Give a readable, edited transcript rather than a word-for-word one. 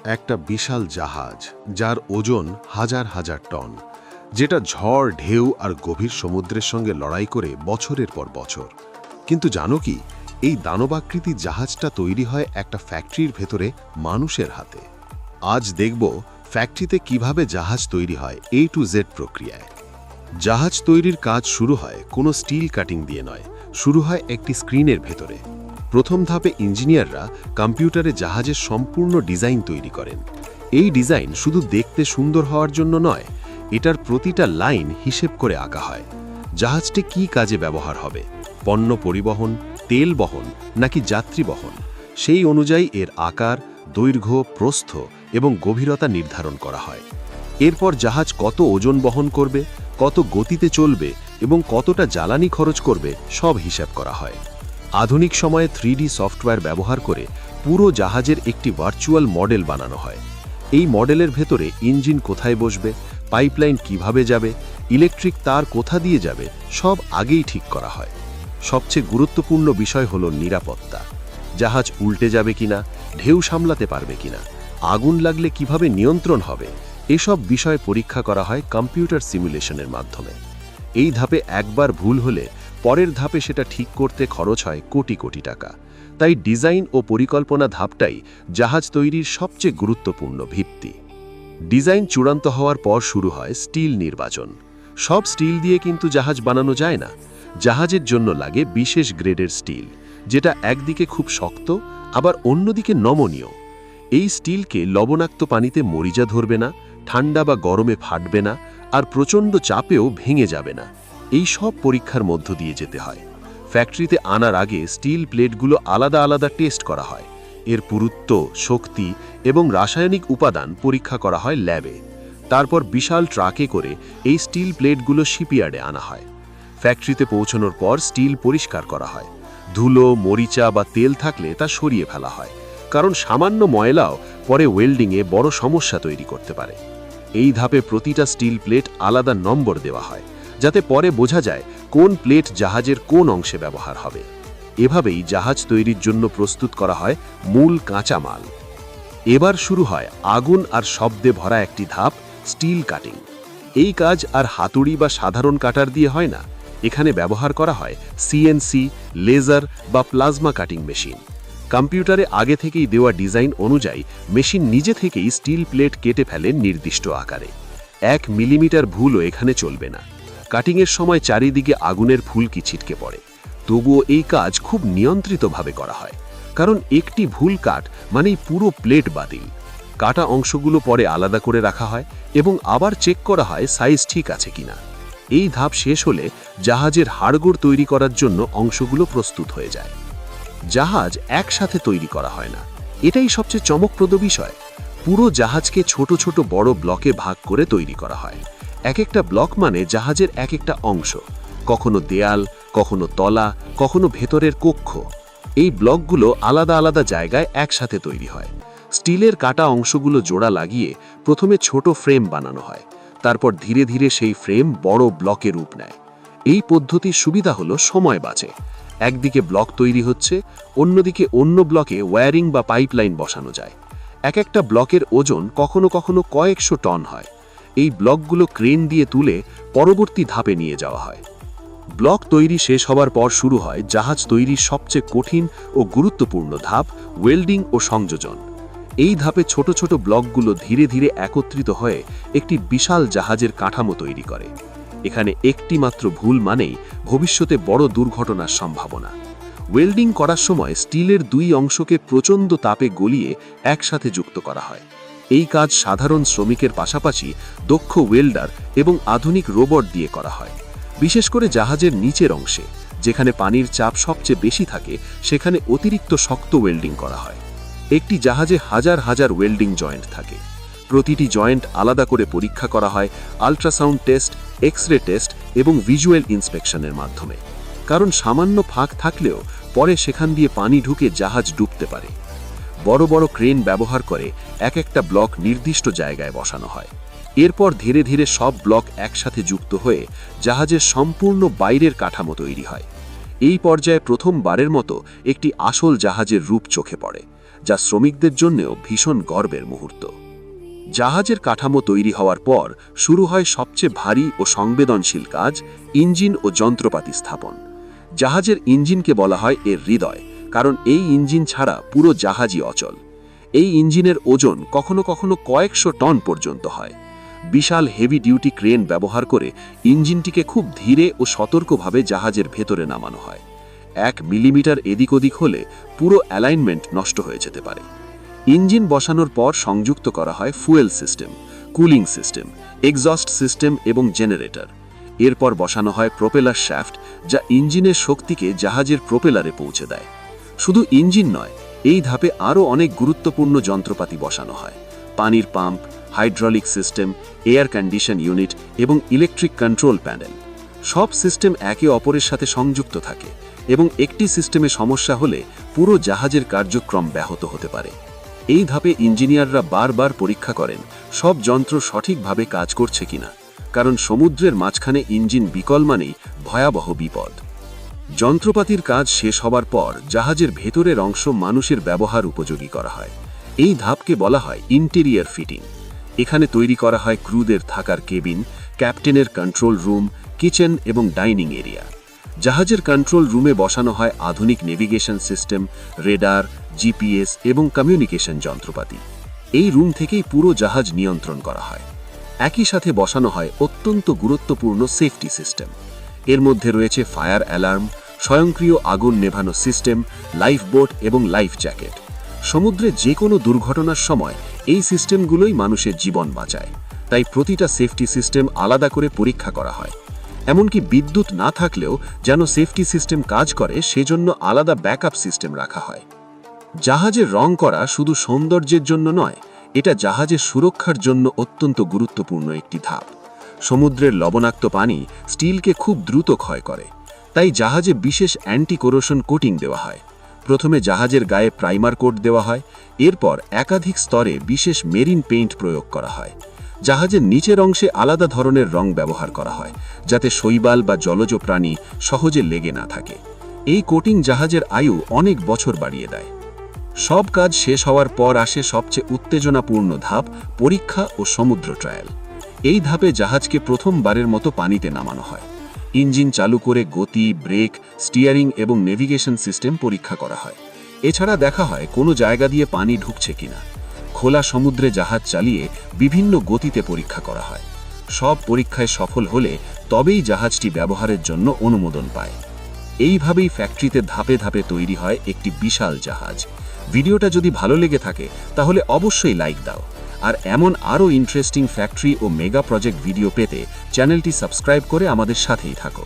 একটা বিশাল জাহাজ যার ওজন হাজার হাজার টন, যেটা ঝড়, ঢেউ আর গভীর সমুদ্রের সঙ্গে লড়াই করে বছরের পর বছর। কিন্তু জানো কি, এই দানবাকৃতির জাহাজটা তৈরি হয় একটা ফ্যাক্টরির ভেতরে মানুষের হাতে। আজ দেখব ফ্যাক্টরিতে কিভাবে জাহাজ তৈরি হয় A to Z প্রক্রিয়ায়। জাহাজ তৈরির কাজ শুরু হয় কোনো স্টিল কাটিং দিয়ে নয়, শুরু হয় একটি স্ক্রিনের ভেতরে। প্রথম ধাপে ইঞ্জিনিয়াররা কম্পিউটারে জাহাজের সম্পূর্ণ ডিজাইন তৈরি করেন। এই ডিজাইন শুধু দেখতে সুন্দর হওয়ার জন্য নয়, এটার প্রতিটা লাইন হিসেব করে আঁকা হয়। জাহাজটি কী কাজে ব্যবহার হবে, পণ্য পরিবহন, তেল বহন নাকি যাত্রী বহন, সেই অনুযায়ী এর আকার, দৈর্ঘ্য, প্রস্থ এবং গভীরতা নির্ধারণ করা হয়। এরপর জাহাজ কত ওজন বহন করবে, কত গতিতে চলবে এবং কতটা জ্বালানি খরচ করবে সব হিসাব করা হয়। আধুনিক সময়ে 3D সফটওয়্যার ব্যবহার করে পুরো জাহাজের একটি ভার্চুয়াল মডেল বানানো হয়। এই মডেলের ভেতরে ইঞ্জিন কোথায় বসবে, পাইপলাইন কিভাবে যাবে, ইলেকট্রিক তার কোথা দিয়ে যাবে, সব আগেই ঠিক করা হয়। সবচেয়ে গুরুত্বপূর্ণ বিষয় হলো নিরাপত্তা। জাহাজ উল্টে যাবে কিনা, ঢেউ সামলাতে পারবে কিনা, আগুন লাগলে কিভাবে নিয়ন্ত্রণ হবে, এসব বিষয় পরীক্ষা করা হয় কম্পিউটার সিমুলেশনের মাধ্যমে। এই ধাপে একবার ভুল হলে পরের ধাপে সেটা ঠিক করতে খরচ হয় কোটি কোটি টাকা। তাই ডিজাইন ও পরিকল্পনা ধাপটাই জাহাজ তৈরির সবচেয়ে গুরুত্বপূর্ণ ভিত্তি। ডিজাইন চূড়ান্ত হওয়ার পর শুরু হয় স্টিল নির্বাচন। সব স্টিল দিয়ে কিন্তু জাহাজ বানানো যায় না। জাহাজের জন্য লাগে বিশেষ গ্রেডের স্টিল, যেটা একদিকে খুব শক্ত আবার অন্যদিকে নমনীয়। এই স্টিলকে লবণাক্ত পানিতে মরিচা ধরবে না, ঠান্ডা বা গরমে ফাটবে না, আর প্রচণ্ড চাপেও ভেঙে যাবে না। এই সব পরীক্ষার মধ্য দিয়ে যেতে হয়। ফ্যাক্টরিতে আনার আগে স্টিল প্লেটগুলো আলাদা আলাদা টেস্ট করা হয়। এর পুরুত্ব, শক্তি এবং রাসায়নিক উপাদান পরীক্ষা করা হয় ল্যাবে। তারপর বিশাল ট্রাকে করে এই স্টিল প্লেটগুলো শিপইয়ার্ডে আনা হয়। ফ্যাক্টরিতে পৌঁছানোর পর স্টিল পরিষ্কার করা হয়। ধুলো, মরিচা বা তেল থাকলে তা সরিয়ে ফেলা হয়, কারণ সামান্য ময়লাও পরে ওয়েল্ডিংয়ে বড় সমস্যা তৈরি করতে পারে। এই ধাপে প্রতিটা স্টিল প্লেট আলাদা নম্বর দেওয়া হয়, যাতে পরে বোঝা যায় কোন প্লেট জাহাজের কোন অংশে ব্যবহার হবে। এভাবেই জাহাজ তৈরির জন্য প্রস্তুত করা হয় মূল কাঁচামাল। এবার শুরু হয় আগুন আর শব্দে ভরা একটি ধাপ, স্টিল কাটিং। এই কাজ আর হাতুড়ি বা সাধারণ কাটার দিয়ে হয় না। এখানে ব্যবহার করা হয় সিএনসি, লেজার বা প্লাজমা কাটিং মেশিন। কম্পিউটারে আগে থেকেই দেওয়া ডিজাইন অনুযায়ী মেশিন নিজে থেকেই স্টিল প্লেট কেটে ফেলে নির্দিষ্ট আকারে। 1 মিলিমিটার ভুলও এখানে চলবে না। কাটিংয়ের সময় চারিদিকে আগুনের ফুলকি ছিটকে পড়ে। তবুও এই কাজ খুব নিয়ন্ত্রিতভাবে করা হয়, কারণ একটি ভুল কাট মানেই পুরো প্লেট বাতিল। কাটা অংশগুলো পরে আলাদা করে রাখা হয় এবং আবার চেক করা হয় সাইজ ঠিক আছে কিনা। এই ধাপ শেষ হলে জাহাজের হাড়গোড় তৈরি করার জন্য অংশগুলো প্রস্তুত হয়ে যায়। জাহাজ একসাথে তৈরি করা হয় না, এটাই সবচেয়ে চমকপ্রদ বিষয়। পুরো জাহাজকে ছোট ছোট বড় ব্লকে ভাগ করে তৈরি করা হয়। এক একটা ব্লক মানে জাহাজের এক একটা অংশ, কখনো দেয়াল, কখনো তলা, কখনো ভেতরের কক্ষ। এই ব্লকগুলো আলাদা আলাদা জায়গায় একসাথে তৈরি হয়। স্টিলের কাটা অংশগুলো জোড়া লাগিয়ে প্রথমে ছোট ফ্রেম বানানো হয়, তারপর ধীরে ধীরে সেই ফ্রেম বড় ব্লকে রূপ নেয়। এই পদ্ধতির সুবিধা হলো সময় বাঁচে। একদিকে ব্লক তৈরি হচ্ছে, অন্যদিকে অন্য ব্লকে ওয়্যারিং বা পাইপলাইন বসানো যায়। এক একটা ব্লকের ওজন কখনো কখনো কয়েকশো টন হয়। এই ব্লকগুলো ক্রেন দিয়ে তুলে পরবর্তী ধাপে নিয়ে যাওয়া হয়। ব্লক তৈরি শেষ হবার পর শুরু হয় জাহাজ তৈরির সবচেয়ে কঠিন ও গুরুত্বপূর্ণ ধাপ, ওয়েল্ডিং ও সংযোজন। এই ধাপে ছোট ছোট ব্লকগুলো ধীরে ধীরে একত্রিত হয়ে একটি বিশাল জাহাজের কাঠামো তৈরি করে। এখানে একটি মাত্র ভুল মানেই ভবিষ্যতে বড় দুর্ঘটনার সম্ভাবনা। ওয়েল্ডিং করার সময় স্টিলের 2 অংশকে প্রচণ্ড তাপে গলিয়ে একসাথে যুক্ত করা হয়। এই কাজ সাধারণ শ্রমিকের পাশাপাশি দক্ষ ওয়েল্ডার এবং আধুনিক রোবট দিয়ে করা হয়। বিশেষ করে জাহাজের নিচের অংশে, যেখানে পানির চাপ সবচেয়ে বেশি থাকে, সেখানে অতিরিক্ত শক্ত ওয়েল্ডিং করা হয়। একটি জাহাজে হাজার হাজার ওয়েল্ডিং জয়েন্ট থাকে। প্রতিটি জয়েন্ট আলাদা করে পরীক্ষা করা হয় আল্ট্রাসাউন্ড টেস্ট, এক্স-রে টেস্ট এবং ভিজুয়াল ইন্সপেকশনের মাধ্যমে। কারণ সামান্য ফাঁক থাকলেও পরে সেখান দিয়ে পানি ঢুকে জাহাজ ডুবতে পারে। বড় বড় ক্রেন ব্যবহার করে এক একটা ব্লক নির্দিষ্ট জায়গায় বসানো হয়। এরপর ধীরে ধীরে সব ব্লক একসাথে যুক্ত হয়ে জাহাজের সম্পূর্ণ বাইরের কাঠামো তৈরি হয়। এই পর্যায়ে প্রথমবারের মতো একটি আসল জাহাজের রূপ চোখে পড়ে। যা শ্রমিকদের জন্যও ভীষণ গর্বের মুহূর্ত। জাহাজের কাঠামো তৈরি হওয়ার পর শুরু হয় সবচেয়ে ভারী ও সংবেদনশীল কাজ, ইঞ্জিন ও যন্ত্রপাতি স্থাপন। জাহাজের ইঞ্জিনকে বলা হয় এর হৃদয়, কারণ এই ইঞ্জিন ছাড়া পুরো জাহাজই অচল। এই ইঞ্জিনের ওজন কখনো কখনো কয়েকশো টন পর্যন্ত হয়। বিশাল হেভি ডিউটি ক্রেন ব্যবহার করে ইঞ্জিনটিকে খুব ধীরে ও সতর্কভাবে জাহাজের ভেতরে নামানো হয়। 1 মিলিমিটার এদিক ওদিক হলে পুরো অ্যালাইনমেন্ট নষ্ট হয়ে যেতে পারে। ইঞ্জিন বসানোর পর সংযুক্ত করা হয় fuel system, cooling system, exhaust system এবং জেনারেটর। এরপর বসানো হয় প্রোপেলার শ্যাফট, যা ইঞ্জিনের শক্তিকে জাহাজের প্রোপেলারে পৌঁছে দেয়। শুধু ইঞ্জিন নয়, এই ধাপে আরও অনেক গুরুত্বপূর্ণ যন্ত্রপাতি বসানো হয়: পানির pump, hydraulic system, air condition unit এবং ইলেকট্রিক কন্ট্রোল প্যানেল। সব সিস্টেম একে অপরের সাথে সংযুক্ত থাকে এবং একটি সিস্টেমে সমস্যা হলে পুরো জাহাজের কার্যক্রম ব্যাহত হতে পারে। এই ধাপে ইঞ্জিনিয়াররা বারবার পরীক্ষা করেন সব যন্ত্র সঠিকভাবে কাজ করছে কিনা, কারণ সমুদ্রের মাঝখানে ইঞ্জিন বিকল মানেই ভয়াবহ বিপদ। যন্ত্রপাতির কাজ শেষ হবার পর জাহাজের ভেতরের অংশ মানুষের ব্যবহার উপযোগী করা হয়। এই ধাপকে বলা হয় ইন্টেরিয়র ফিটিং। এখানে তৈরি করা হয় ক্রুদের থাকার কেবিন, ক্যাপ্টেনের কন্ট্রোল রুম, কিচেন এবং ডাইনিং এরিয়া। জাহাজের কন্ট্রোল রুমে বসানো হয় আধুনিক নেভিগেশন সিস্টেম, রেডার, জিপিএস এবং কমিউনিকেশন যন্ত্রপাতি। এই রুম থেকেই পুরো জাহাজ নিয়ন্ত্রণ করা হয়। একই সাথে বসানো হয় অত্যন্ত গুরুত্বপূর্ণ সেফটি সিস্টেম। এর মধ্যে রয়েছে ফায়ার অ্যালার্ম, স্বয়ংক্রিয় আগুন নেভানো সিস্টেম, লাইফ বোট এবং লাইফ জ্যাকেট। সমুদ্রে যে কোনো দুর্ঘটনার সময় এই সিস্টেমগুলোই মানুষের জীবন বাঁচায়, তাই প্রতিটা সেফটি সিস্টেম আলাদা করে পরীক্ষা করা হয়। এমনকি বিদ্যুৎ না থাকলেও যেন সেফটি সিস্টেম কাজ করে সেজন্য আলাদা ব্যাকআপ সিস্টেম রাখা হয়। জাহাজের রং করা শুধু সৌন্দর্যের জন্য নয়, এটা জাহাজের সুরক্ষার জন্য অত্যন্ত গুরুত্বপূর্ণ একটি ধাপ। সমুদ্রের লবণাক্ত পানি স্টিলকে খুব দ্রুত ক্ষয় করে, তাই জাহাজে বিশেষ অ্যান্টি কোরোশন কোটিং দেওয়া হয়। প্রথমে জাহাজের গায়ে প্রাইমার কোট দেওয়া হয়, এরপর একাধিক স্তরে বিশেষ মেরিন পেইন্ট প্রয়োগ করা হয়। জাহাজের নিচের অংশে আলাদা ধরনের রং ব্যবহার করা হয়, যাতে শৈবাল বা জলজ প্রাণী সহজে লেগে না থাকে। এই কোটিং জাহাজের আয়ু অনেক বছর বাড়িয়ে দেয়। সব কাজ শেষ হওয়ার পর আসে সবচেয়ে উত্তেজনাপূর্ণ ধাপ, পরীক্ষা ও সমুদ্র ট্রায়াল। এই ধাপে জাহাজকে প্রথমবারের মতো পানিতে নামানো হয়। ইঞ্জিন চালু করে গতি, ব্রেক, স্টিয়ারিং এবং নেভিগেশন সিস্টেম পরীক্ষা করা হয়। এছাড়া দেখা হয় কোনো জায়গা দিয়ে পানি ঢুকছে কিনা। খোলা সমুদ্রে জাহাজ চালিয়ে বিভিন্ন গতিতে পরীক্ষা করা হয়। সব পরীক্ষায় সফল হলে তবেই জাহাজটি ব্যবহারের জন্য অনুমোদন পায়। এইভাবেই ফ্যাক্টরিতে ধাপে ধাপে তৈরি হয় একটি বিশাল জাহাজ। ভিডিওটা যদি ভালো লেগে থাকে তাহলে অবশ্যই লাইক দাও, আর এমন আরও ইন্টারেস্টিং ফ্যাক্টরি ও মেগা প্রজেক্ট ভিডিও পেতে চ্যানেলটি সাবস্ক্রাইব করে আমাদের সাথেই থাকো।